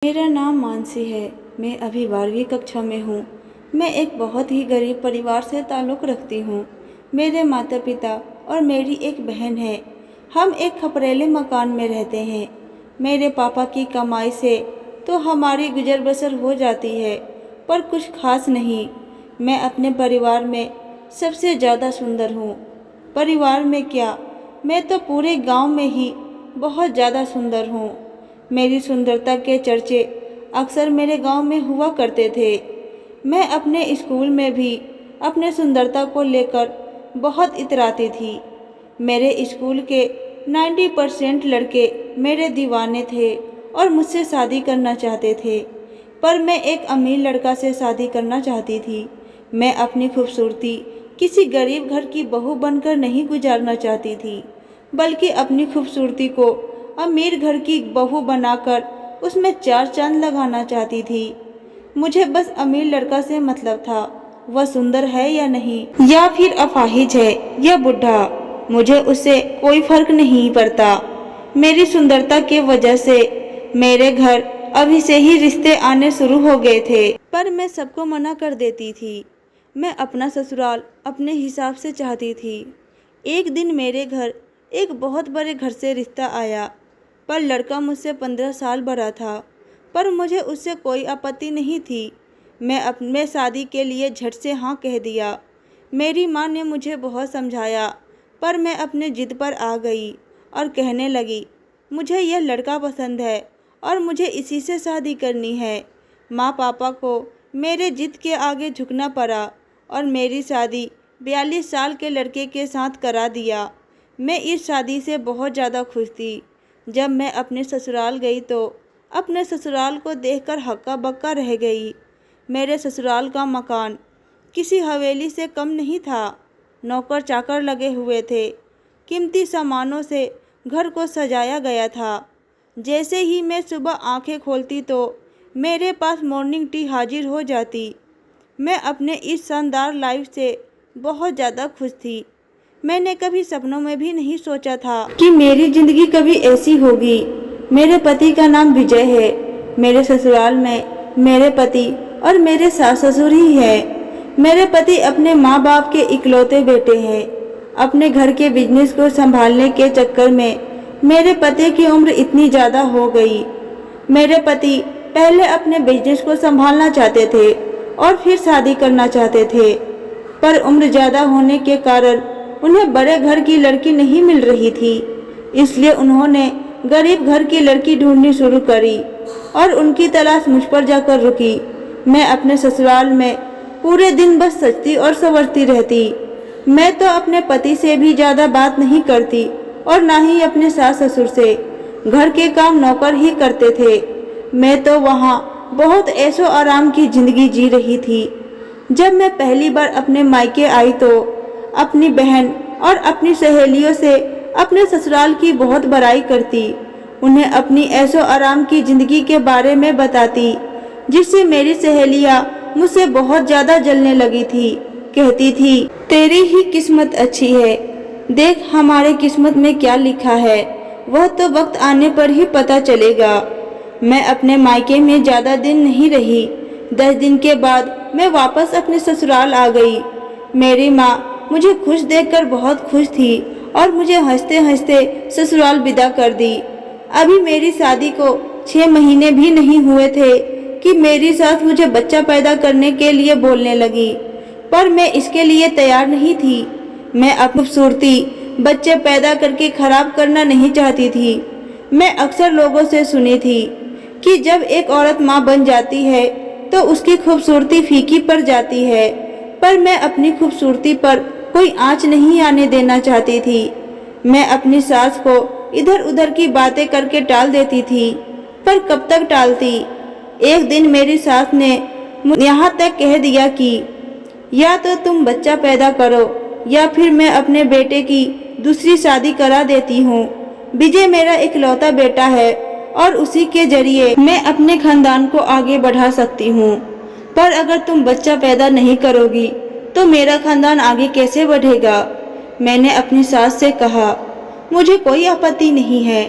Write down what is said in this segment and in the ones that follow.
मेरा नाम मानसी है। मैं अभी 12वीं कक्षा में हूँ। मैं एक बहुत ही गरीब परिवार से ताल्लुक़ रखती हूँ। मेरे माता पिता और मेरी एक बहन है। हम एक खपरेले मकान में रहते हैं। मेरे पापा की कमाई से तो हमारी गुजर बसर हो जाती है, पर कुछ खास नहीं। मैं अपने परिवार में सबसे ज़्यादा सुंदर हूँ। परिवार में क्या, मैं तो पूरे गांव में ही बहुत ज़्यादा सुंदर हूँ। मेरी सुंदरता के चर्चे अक्सर मेरे गांव में हुआ करते थे। मैं अपने स्कूल में भी अपने सुंदरता को लेकर बहुत इतराती थी। मेरे स्कूल के 90% लड़के मेरे दीवाने थे और मुझसे शादी करना चाहते थे, पर मैं एक अमीर लड़का से शादी करना चाहती थी। मैं अपनी खूबसूरती किसी गरीब घर की बहू बनकर नहीं गुजारना चाहती थी, बल्कि अपनी खूबसूरती को अमीर घर की बहू बनाकर उसमें 4 चांद लगाना चाहती थी। मुझे बस अमीर लड़का से मतलब था, वह सुंदर है या नहीं, या फिर अपाहिज है या बुढ़ा, मुझे उससे कोई फर्क नहीं पड़ता। मेरी सुंदरता की वजह से मेरे घर अभी से ही रिश्ते आने शुरू हो गए थे, पर मैं सबको मना कर देती थी। मैं अपना ससुराल अपने हिसाब से चाहती थी। एक दिन मेरे घर एक बहुत बड़े घर से रिश्ता आया, पर लड़का मुझसे 15 साल बड़ा था, पर मुझे उससे कोई आपत्ति नहीं थी। मैं अपने शादी के लिए झट से हाँ कह दिया। मेरी माँ ने मुझे बहुत समझाया, पर मैं अपने जिद पर आ गई और कहने लगी, मुझे यह लड़का पसंद है और मुझे इसी से शादी करनी है। माँ पापा को मेरे जिद के आगे झुकना पड़ा और मेरी शादी 42 साल के लड़के के साथ करा दिया। मैं इस शादी से बहुत ज़्यादा खुश थी। जब मैं अपने ससुराल गई तो अपने ससुराल को देखकर हक्का बक्का रह गई। मेरे ससुराल का मकान किसी हवेली से कम नहीं था। नौकर चाकर लगे हुए थे। कीमती सामानों से घर को सजाया गया था। जैसे ही मैं सुबह आंखें खोलती तो मेरे पास मॉर्निंग टी हाजिर हो जाती। मैं अपने इस शानदार लाइफ से बहुत ज़्यादा खुश थी। मैंने कभी सपनों में भी नहीं सोचा था कि मेरी ज़िंदगी कभी ऐसी होगी। मेरे पति का नाम विजय है। मेरे ससुराल में मेरे पति और मेरे सास ससुर ही हैं। मेरे पति अपने माँ बाप के इकलौते बेटे हैं। अपने घर के बिजनेस को संभालने के चक्कर में मेरे पति की उम्र इतनी ज़्यादा हो गई। मेरे पति पहले अपने बिजनेस को संभालना चाहते थे और फिर शादी करना चाहते थे, पर उम्र ज़्यादा होने के कारण उन्हें बड़े घर की लड़की नहीं मिल रही थी। इसलिए उन्होंने गरीब घर की लड़की ढूंढनी शुरू करी और उनकी तलाश मुझ पर जाकर रुकी। मैं अपने ससुराल में पूरे दिन बस सजती और संवरती रहती। मैं तो अपने पति से भी ज़्यादा बात नहीं करती और ना ही अपने सास ससुर से। घर के काम नौकर ही करते थे। मैं तो वहाँ बहुत ऐशो आराम की ज़िंदगी जी रही थी। जब मैं पहली बार अपने मायके आई तो अपनी बहन और अपनी सहेलियों से अपने ससुराल की बहुत बड़ाई करती। उन्हें अपनी ऐशो आराम की ज़िंदगी के बारे में बताती, जिससे मेरी सहेलियाँ मुझसे बहुत ज़्यादा जलने लगी थी। कहती थी, तेरी ही किस्मत अच्छी है, देख हमारे किस्मत में क्या लिखा है, वह तो वक्त आने पर ही पता चलेगा। मैं अपने मायके में ज़्यादा दिन नहीं रही। 10 दिन के बाद मैं वापस अपने ससुराल आ गई। मेरी माँ मुझे खुश देखकर बहुत खुश थी और मुझे हंसते हंसते ससुराल विदा कर दी। अभी मेरी शादी को 6 महीने भी नहीं हुए थे कि मेरी सास मुझे बच्चा पैदा करने के लिए बोलने लगी, पर मैं इसके लिए तैयार नहीं थी। मैं अपनी खूबसूरती बच्चे पैदा करके खराब करना नहीं चाहती थी। मैं अक्सर लोगों से सुनी थी कि जब एक औरत माँ बन जाती है तो उसकी खूबसूरती फीकी पड़ जाती है, पर मैं अपनी खूबसूरती पर कोई आँच नहीं आने देना चाहती थी। मैं अपनी सास को इधर उधर की बातें करके टाल देती थी, पर कब तक टालती। एक दिन मेरी सास ने यहाँ तक कह दिया कि या तो तुम बच्चा पैदा करो या फिर मैं अपने बेटे की दूसरी शादी करा देती हूँ। विजय मेरा इकलौता बेटा है और उसी के जरिए मैं अपने खानदान को आगे बढ़ा सकती हूँ, पर अगर तुम बच्चा पैदा नहीं करोगी तो मेरा खानदान आगे कैसे बढ़ेगा। मैंने अपनी सास से कहा, मुझे कोई आपत्ति नहीं है,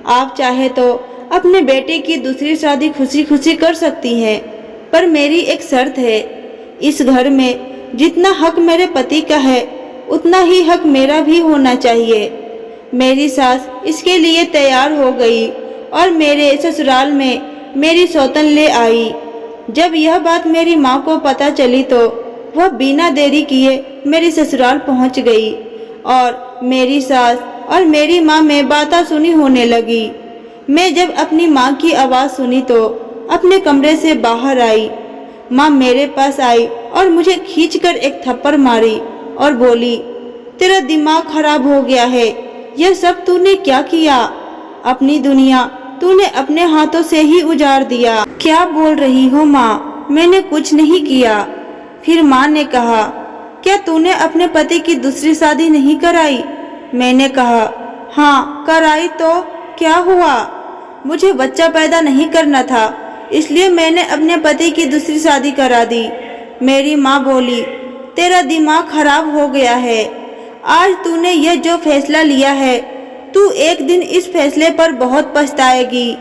आप चाहे तो अपने बेटे की दूसरी शादी खुशी खुशी कर सकती हैं, पर मेरी एक शर्त है। इस घर में जितना हक मेरे पति का है उतना ही हक मेरा भी होना चाहिए। मेरी सास इसके लिए तैयार हो गई और मेरे ससुराल में मेरी सौतन ले आई। जब यह बात मेरी माँ को पता चली तो वह बिना देरी किए मेरी ससुराल पहुँच गई और मेरी सास और मेरी माँ में बातें सुनी होने लगी। मैं जब अपनी माँ की आवाज़ सुनी तो अपने कमरे से बाहर आई। माँ मेरे पास आई और मुझे खींचकर एक थप्पड़ मारी और बोली, तेरा दिमाग खराब हो गया है, यह सब तूने क्या किया? अपनी दुनिया तूने अपने हाथों से ही उजाड़ दिया। क्या बोल रही हो माँ? मैंने कुछ नहीं किया। फिर माँ ने कहा, क्या तूने अपने पति की दूसरी शादी नहीं कराई? मैंने कहा, हाँ कराई। तो क्या हुआ? मुझे बच्चा पैदा नहीं करना था, इसलिए मैंने अपने पति की दूसरी शादी करा दी। मेरी माँ बोली, तेरा दिमाग खराब हो गया है। आज तूने यह जो फैसला लिया है, तू एक दिन इस फैसले पर बहुत पछताएगी।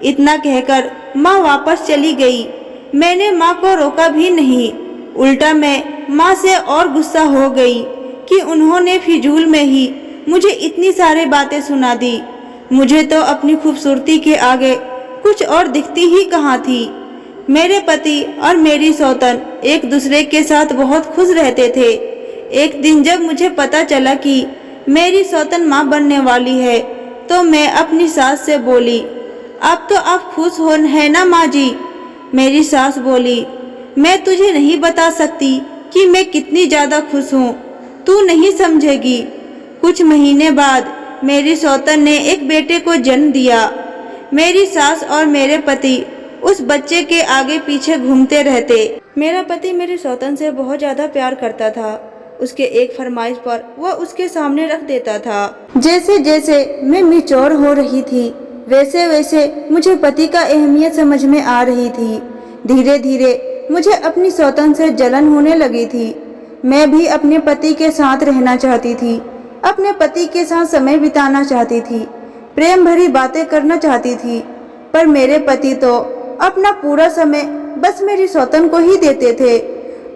इतना कहकर माँ वापस चली गई। मैंने माँ को रोका भी नहीं, उल्टा मैं माँ से और गुस्सा हो गई कि उन्होंने फिजूल में ही मुझे इतनी सारी बातें सुना दी। मुझे तो अपनी खूबसूरती के आगे कुछ और दिखती ही कहाँ थी। मेरे पति और मेरी सौतन एक दूसरे के साथ बहुत खुश रहते थे। एक दिन जब मुझे पता चला कि मेरी सौतन माँ बनने वाली है तो मैं अपनी सास से बोली, अब तो आप खुश हो है ना माँ जी? मेरी सास बोली, मैं तुझे नहीं बता सकती कि मैं कितनी ज़्यादा खुश हूँ, तू नहीं समझेगी। कुछ महीने बाद मेरी सौतन ने एक बेटे को जन्म दिया। मेरी सास और मेरे पति उस बच्चे के आगे पीछे घूमते रहते। मेरा पति मेरी सौतन से बहुत ज़्यादा प्यार करता था। उसके एक फरमाइश पर वह उसके सामने रख देता था। जैसे जैसे मैं मैच्योर हो रही थी वैसे वैसे मुझे पति का अहमियत समझ में आ रही थी। धीरे धीरे मुझे अपनी सौतन से जलन होने लगी थी। मैं भी अपने पति के साथ रहना चाहती थी, अपने पति के साथ समय बिताना चाहती थी, प्रेम भरी बातें करना चाहती थी। पर मेरे पति तो अपना पूरा समय बस मेरी सौतन को ही देते थे।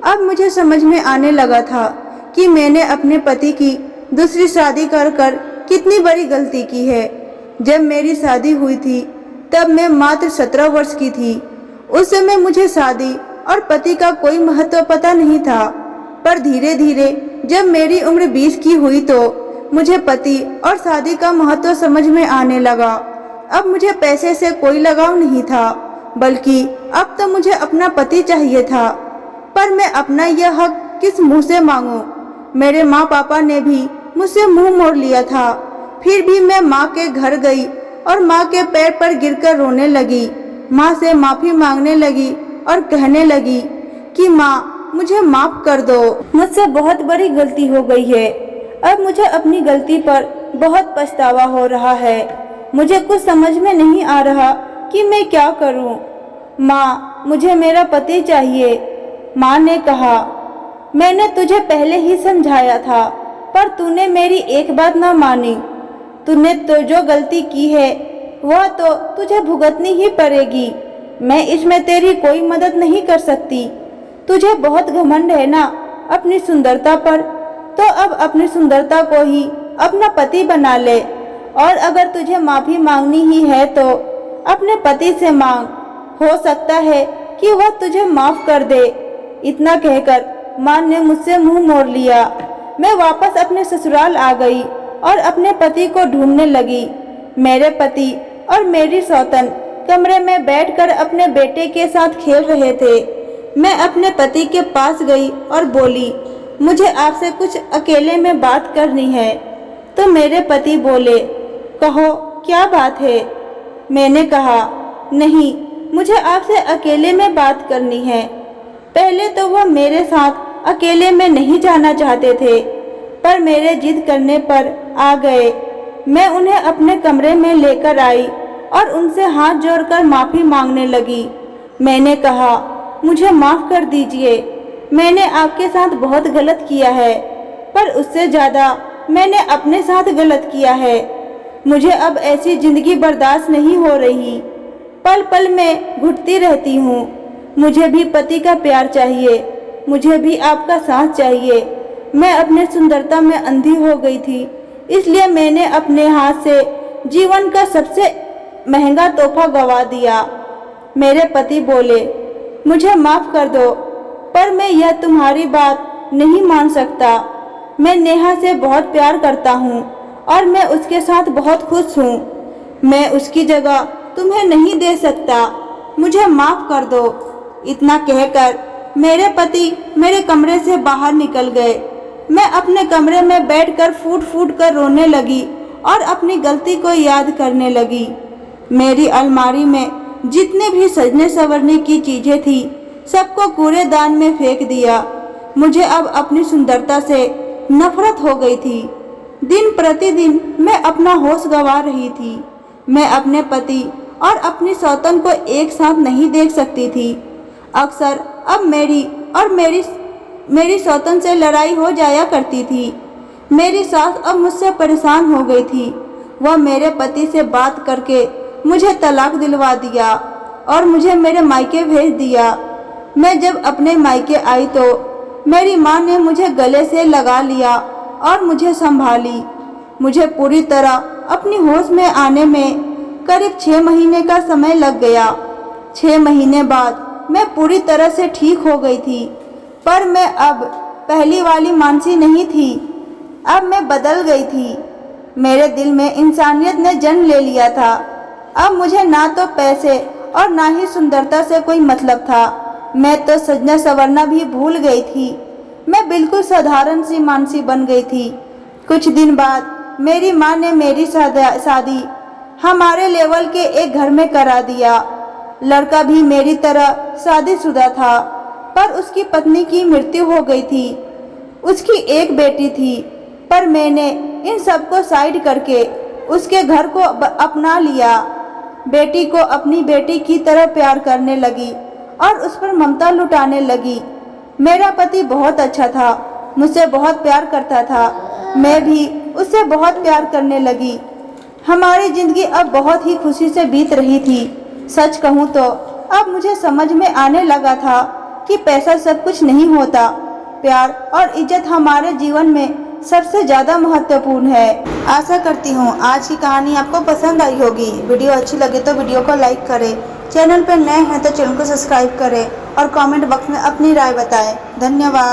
अब मुझे समझ में आने लगा था कि मैंने अपने पति की दूसरी शादी कर कर कितनी बड़ी गलती की है। जब मेरी शादी हुई थी तब मैं मात्र 17 वर्ष की थी। उस समय मुझे शादी और पति का कोई महत्व पता नहीं था, पर धीरे धीरे जब मेरी उम्र 20 की हुई तो मुझे पति और शादी का महत्व समझ में आने लगा। अब मुझे पैसे से कोई लगाव नहीं था, बल्कि अब तो मुझे अपना पति चाहिए था। पर मैं अपना यह हक किस मुंह से मांगूं? मेरे माँ पापा ने भी मुझसे मुंह मोड़ लिया था। फिर भी मैं माँ के घर गई और माँ के पैर पर गिरकर रोने लगी। माँ से माफ़ी मांगने लगी और कहने लगी कि माँ मुझे माफ़ कर दो, मुझसे बहुत बड़ी गलती हो गई है। अब मुझे अपनी गलती पर बहुत पछतावा हो रहा है। मुझे कुछ समझ में नहीं आ रहा कि मैं क्या करूं। माँ मुझे मेरा पति चाहिए। माँ ने कहा, मैंने तुझे पहले ही समझाया था पर तूने मेरी एक बात ना मानी। तूने तो जो गलती की है वह तो तुझे भुगतनी ही पड़ेगी। मैं इसमें तेरी कोई मदद नहीं कर सकती। तुझे बहुत घमंड है ना अपनी सुंदरता पर, तो अब अपनी सुंदरता को ही अपना पति बना ले। और अगर तुझे माफ़ी मांगनी ही है तो अपने पति से मांग, हो सकता है कि वह तुझे माफ़ कर दे। इतना कहकर माँ ने मुझसे मुंह मोड़ लिया। मैं वापस अपने ससुराल आ गई और अपने पति को ढूंढने लगी। मेरे पति और मेरी सौतन कमरे में बैठकर अपने बेटे के साथ खेल रहे थे। मैं अपने पति के पास गई और बोली, मुझे आपसे कुछ अकेले में बात करनी है। तो मेरे पति बोले, कहो क्या बात है? मैंने कहा, नहीं, मुझे आपसे अकेले में बात करनी है। पहले तो वह मेरे साथ अकेले में नहीं जाना चाहते थे, पर मेरे जिद करने पर आ गए। मैं उन्हें अपने कमरे में लेकर आई और उनसे हाथ जोड़कर माफ़ी मांगने लगी। मैंने कहा, मुझे माफ़ कर दीजिए, मैंने आपके साथ बहुत गलत किया है, पर उससे ज़्यादा मैंने अपने साथ गलत किया है। मुझे अब ऐसी जिंदगी बर्दाश्त नहीं हो रही। पल पल में घुटती रहती हूँ। मुझे भी पति का प्यार चाहिए, मुझे भी आपका साथ चाहिए। मैं अपने सुंदरता में अंधी हो गई थी, इसलिए मैंने अपने हाथ से जीवन का सबसे महंगा तोहफा गवा दिया। मेरे पति बोले, मुझे माफ कर दो, पर मैं यह तुम्हारी बात नहीं मान सकता। मैं नेहा से बहुत प्यार करता हूँ और मैं उसके साथ बहुत खुश हूँ। मैं उसकी जगह तुम्हें नहीं दे सकता, मुझे माफ कर दो। इतना कहकर मेरे पति मेरे कमरे से बाहर निकल गए। मैं अपने कमरे में बैठकर फूट फूट कर रोने लगी और अपनी गलती को याद करने लगी। मेरी अलमारी में जितने भी सजने संवरने की चीजें थी, सबको कूड़ेदान में फेंक दिया। मुझे अब अपनी सुंदरता से नफरत हो गई थी। दिन प्रतिदिन मैं अपना होश गंवा रही थी। मैं अपने पति और अपनी सौतन को एक साथ नहीं देख सकती थी। अक्सर अब मेरी सौतन से लड़ाई हो जाया करती थी। मेरी सास अब मुझसे परेशान हो गई थी। वह मेरे पति से बात करके मुझे तलाक दिलवा दिया और मुझे मेरे मायके भेज दिया। मैं जब अपने मायके आई तो मेरी माँ ने मुझे गले से लगा लिया और मुझे संभाली। मुझे पूरी तरह अपनी होश में आने में करीब 6 महीने का समय लग गया। 6 महीने बाद मैं पूरी तरह से ठीक हो गई थी, पर मैं अब पहली वाली मानसी नहीं थी। अब मैं बदल गई थी। मेरे दिल में इंसानियत ने जन्म ले लिया था। अब मुझे ना तो पैसे और ना ही सुंदरता से कोई मतलब था। मैं तो सजना संवरना भी भूल गई थी। मैं बिल्कुल साधारण सी मानसी बन गई थी। कुछ दिन बाद मेरी माँ ने मेरी शादी हमारे लेवल के एक घर में करा दिया। लड़का भी मेरी तरह शादीशुदा था, पर उसकी पत्नी की मृत्यु हो गई थी। उसकी एक बेटी थी, पर मैंने इन सबको साइड करके उसके घर को अपना लिया। बेटी को अपनी बेटी की तरह प्यार करने लगी और उस पर ममता लुटाने लगी। मेरा पति बहुत अच्छा था, मुझसे बहुत प्यार करता था। मैं भी उससे बहुत प्यार करने लगी। हमारी जिंदगी अब बहुत ही खुशी से बीत रही थी। सच कहूँ तो अब मुझे समझ में आने लगा था कि पैसा सब कुछ नहीं होता। प्यार और इज्जत हमारे जीवन में सबसे ज़्यादा महत्वपूर्ण है। आशा करती हूँ आज की कहानी आपको पसंद आई होगी। वीडियो अच्छी लगे तो वीडियो को लाइक करें, चैनल पर नए हैं तो चैनल को सब्सक्राइब करें और कमेंट बॉक्स में अपनी राय बताएं। धन्यवाद।